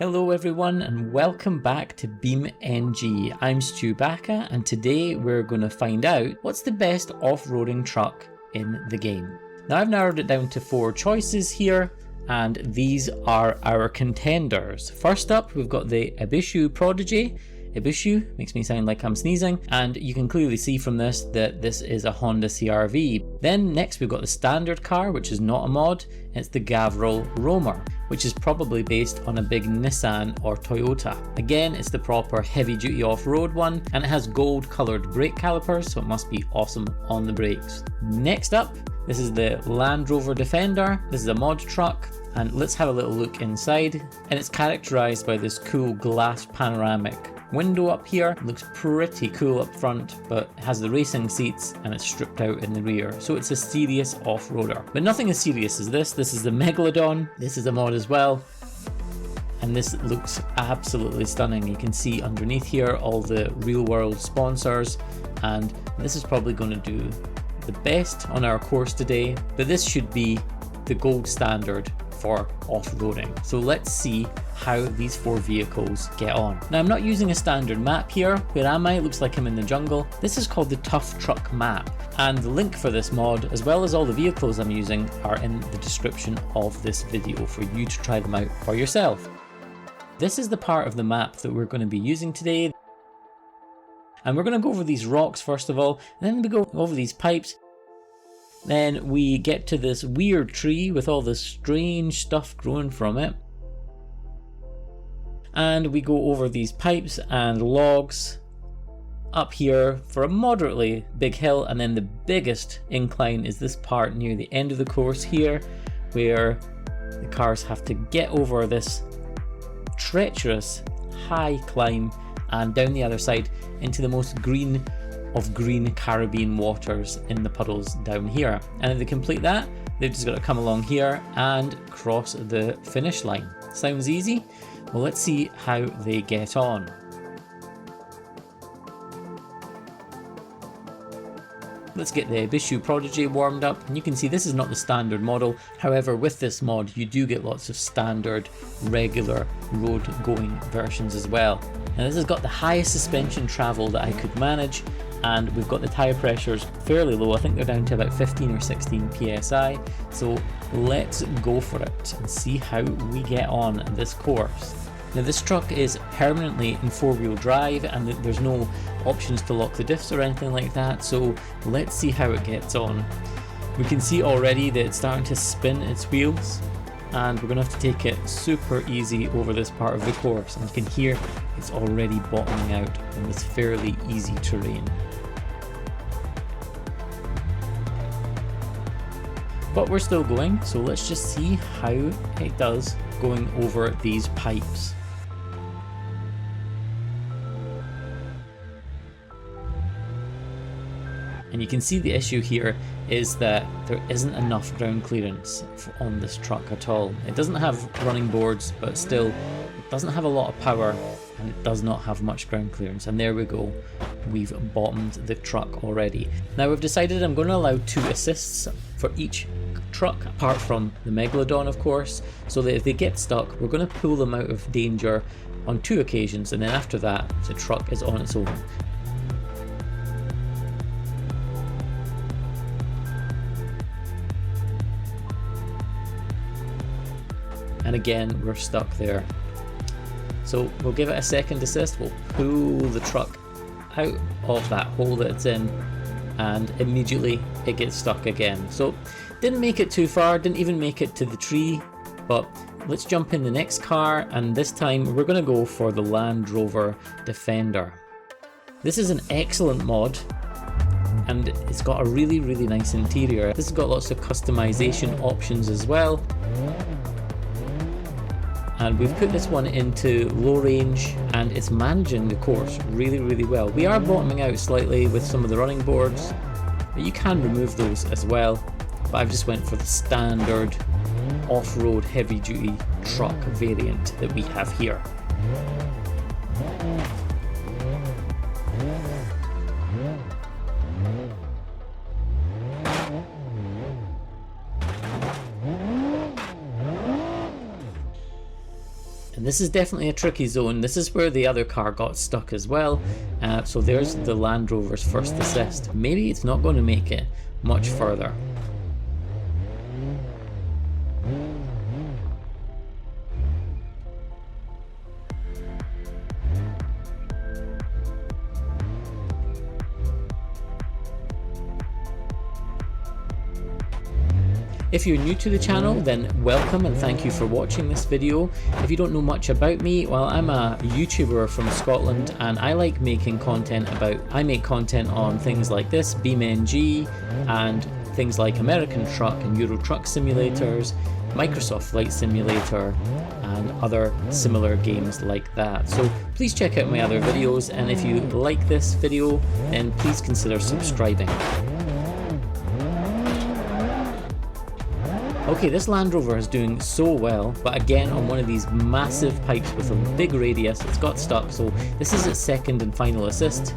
Hello everyone and welcome back to BeamNG. I'm Stu Baka and today we're going to find out what's the best off-roading truck in the game. Now I've narrowed it down to 4 choices here and these are our contenders. First up we've got the Ibishu Prodigy. Ibishu makes me sound like I'm sneezing, and you can clearly see from this that this is a Honda CR-V. Then next we've got the standard car, which is not a mod, it's the Gavril Roamer, which is probably based on a big Nissan or Toyota. Again, it's the proper heavy duty off-road one, and it has gold coloured brake calipers, so it must be awesome on the brakes. Next up, this is the Land Rover Defender. This is a mod truck, and let's have a little look inside. And it's characterised by this cool glass panoramic window up here. Looks pretty cool up front, but it has the racing seats and it's stripped out in the rear, so it's a serious off-roader. But nothing as serious as this. This is the Megalodon. This is a mod as well, and this looks absolutely stunning. You can see underneath here all the real world sponsors, and this is probably going to do the best on our course today, but this should be the gold standard for off-roading. So let's see how these 4 vehicles get on. Now I'm not using a standard map here. Where am I? It looks like I'm in the jungle. This is called the Tough Truck map, and the link for this mod as well as all the vehicles I'm using are in the description of this video for you to try them out for yourself. This is the part of the map that we're going to be using today, and we're going to go over these rocks first of all, and then we go over these pipes. Then we get to this weird tree with all this strange stuff growing from it. And we go over these pipes and logs up here for a moderately big hill, and then the biggest incline is this part near the end of the course here, where the cars have to get over this treacherous high climb and down the other side into the most green of green Caribbean waters in the puddles down here. And if they complete that, they've just got to come along here and cross the finish line. Sounds easy? Well, let's see how they get on. Let's get the Ibishu Prodigy warmed up, and you can see this is not the standard model. However, with this mod you do get lots of standard regular road going versions as well. And this has got the highest suspension travel that I could manage, and we've got the tyre pressures fairly low. I think they're down to about 15 or 16 psi. So let's go for it and see how we get on this course. Now this truck is permanently in 4-wheel drive, and there's no options to lock the diffs or anything like that, so let's see how it gets on. We can see already that it's starting to spin its wheels, and we're going to have to take it super easy over this part of the course, and you can hear it's already bottoming out in this fairly easy terrain. But we're still going, so let's just see how it does going over these pipes. And you can see the issue here is that there isn't enough ground clearance on this truck at all. It doesn't have running boards, but still it doesn't have a lot of power, and it does not have much ground clearance. And there we go, we've bottomed the truck already. Now we've decided I'm going to allow 2 assists for each truck, apart from the Megalodon of course, so that if they get stuck we're going to pull them out of danger on 2 occasions, and then after that the truck is on its own. And again we're stuck there, so we'll give it a second assist. We'll pull the truck out of that hole that it's in, and immediately it gets stuck again. So didn't make it too far, didn't even make it to the tree, but let's jump in the next car, and this time we're going to go for the Land Rover Defender. This is an excellent mod, and it's got a really nice interior. This has got lots of customization options as well, and we've put this one into low range, and it's managing the course really well. We are bottoming out slightly with some of the running boards, but you can remove those as well. But I've just went for the standard off-road heavy duty truck variant that we have here. And this is definitely a tricky zone. This is where the other car got stuck as well. So there's the Land Rover's first assist. Maybe it's not going to make it much further. If you're new to the channel, then welcome and thank you for watching this video. If you don't know much about me, well, I'm a YouTuber from Scotland and I like making content I make content on things like this, BeamNG, and things like American Truck and Euro Truck simulators, Microsoft Flight Simulator, and other similar games like that. So please check out my other videos, and if you like this video, then please consider subscribing. Okay, this Land Rover is doing so well, but again on one of these massive pipes with a big radius, it's got stuck, so this is its second and final assist.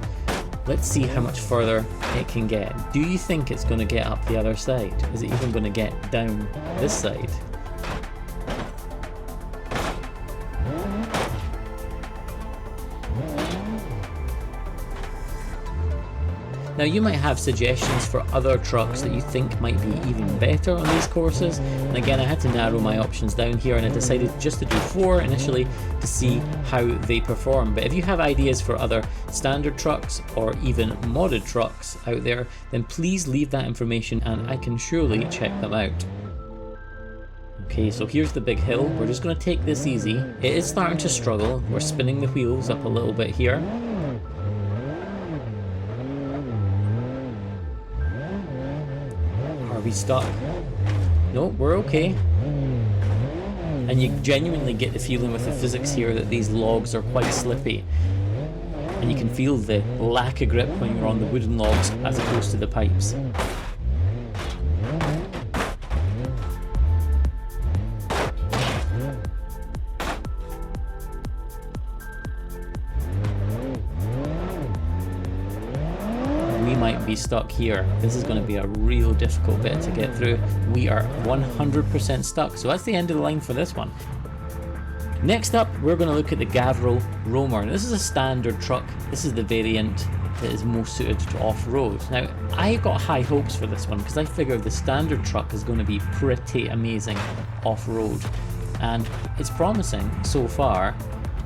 Let's see how much further it can get. Do you think it's going to get up the other side? Is it even going to get down this side? Now you might have suggestions for other trucks that you think might be even better on these courses, and again I had to narrow my options down here and I decided just to do 4 initially to see how they perform. But if you have ideas for other standard trucks or even modded trucks out there, then please leave that information and I can surely check them out. Okay, so here's the big hill. We're just going to take this easy. It is starting to struggle. We're spinning the wheels up a little bit here. Are we stuck? No, we're okay. And you genuinely get the feeling with the physics here that these logs are quite slippy. And you can feel the lack of grip when you're on the wooden logs as opposed to the pipes. We might be stuck here. This is going to be a real difficult bit to get through. We are 100% stuck, so that's the end of the line for this one. Next up, we're going to look at the Gavro Roamer. This is a standard truck. This is the variant that is most suited to off-road. Now, I got high hopes for this one because I figured the standard truck is going to be pretty amazing off-road, and it's promising so far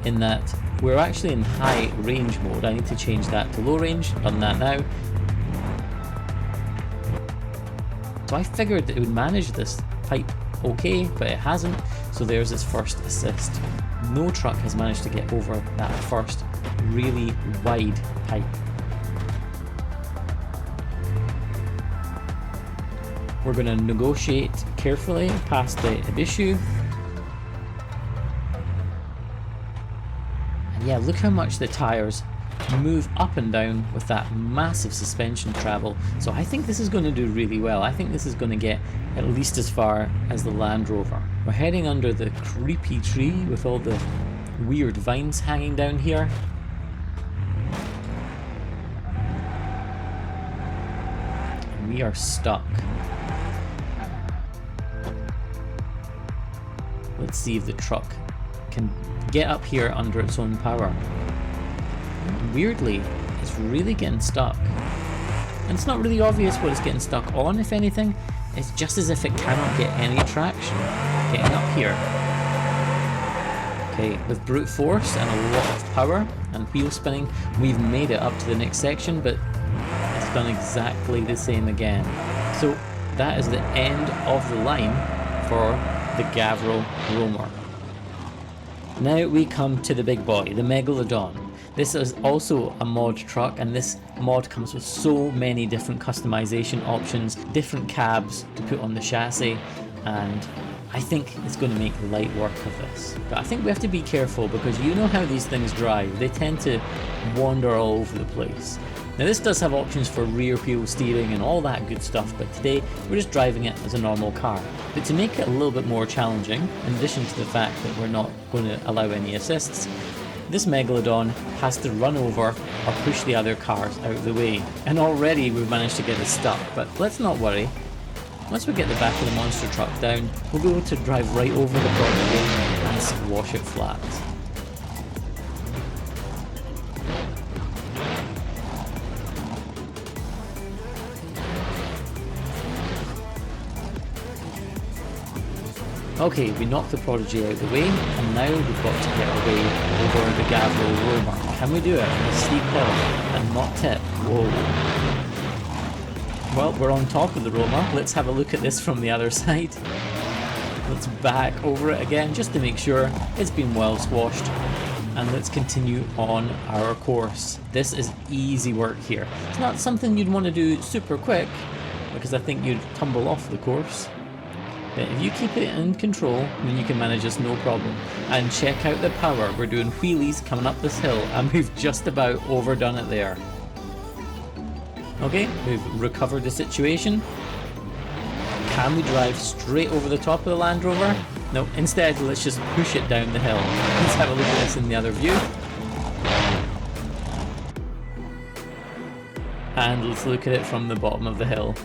in that we're actually in high range mode. I need to change that to low range. Done that now. So I figured that it would manage this pipe okay, but it hasn't, so there's its first assist. No truck has managed to get over that first really wide pipe. We're going to negotiate carefully past the issue. And yeah, look how much the tyres move up and down with that massive suspension travel. So I think this is going to do really well. I think this is going to get at least as far as the Land Rover. We're heading under the creepy tree with all the weird vines hanging down here. And we are stuck. Let's see if the truck can get up here under its own power. Weirdly, it's really getting stuck. And it's not really obvious what it's getting stuck on, if anything. It's just as if it cannot get any traction getting up here. Okay, with brute force and a lot of power and wheel spinning, we've made it up to the next section, but it's done exactly the same again. So that is the end of the line for the Gavro Roamer. Now we come to the big boy, the Megalodon. This is also a mod truck, and this mod comes with so many different customization options, different cabs to put on the chassis, and I think it's going to make light work of this. But I think we have to be careful because you know how these things drive. They tend to wander all over the place. Now this does have options for rear wheel steering and all that good stuff, but today we're just driving it as a normal car. But to make it a little bit more challenging, in addition to the fact that we're not going to allow any assists, this Megalodon has to run over or push the other cars out of the way. And already we've managed to get it stuck, but let's not worry. Once we get the back of the monster truck down, we'll be able to drive right over the property and squash it flat. Okay, we knocked the Prodigy out of the way, and now we've got to get our way over the Gavril Roma. Can we do it on a steep hill and not tip? Whoa. Well, we're on top of the Roma. Let's have a look at this from the other side. Let's back over it again just to make sure it's been well squashed. And let's continue on our course. This is easy work here. It's not something you'd want to do super quick, because I think you'd tumble off the course. But if you keep it in control, then you can manage this no problem. And check out the power. We're doing wheelies coming up this hill, and we've just about overdone it there. Okay, we've recovered the situation. Can we drive straight over the top of the Land Rover? No, instead let's just push it down the hill. Let's have a look at this in the other view. And let's look at it from the bottom of the hill.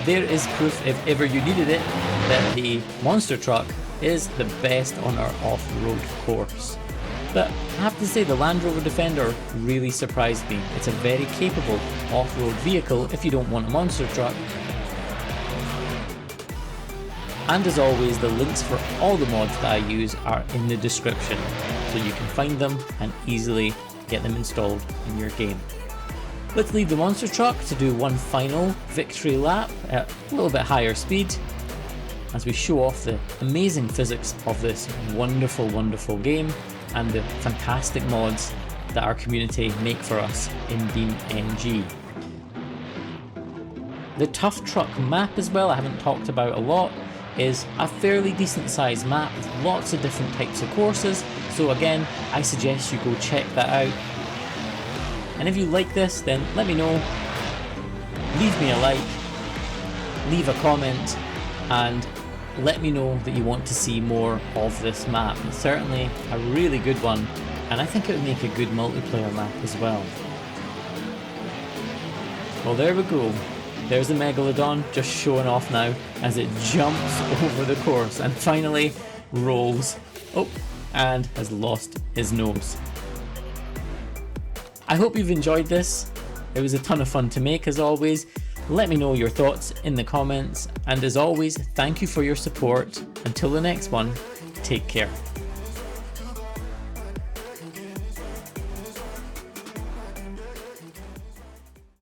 There is proof, if ever you needed it, that the monster truck is the best on our off-road course. But I have to say, the Land Rover Defender really surprised me. It's a very capable off-road vehicle if you don't want a monster truck. And as always, the links for all the mods that I use are in the description, so you can find them and easily get them installed in your game. Let's leave the monster truck to do one final victory lap at a little bit higher speed as we show off the amazing physics of this wonderful, wonderful game and the fantastic mods that our community make for us in BeamNG. The Tough Truck map as well, I haven't talked about a lot, is a fairly decent sized map with lots of different types of courses, so again I suggest you go check that out. And if you like this, then let me know, leave me a like, leave a comment, and let me know that you want to see more of this map. It's certainly a really good one, and I think it would make a good multiplayer map as well. Well, there we go. There's the Megalodon just showing off now as it jumps over the course and finally rolls. Oh, and has lost his nose. I hope you've enjoyed this. It was a ton of fun to make as always. Let me know your thoughts in the comments, and as always, thank you for your support. Until the next one, take care.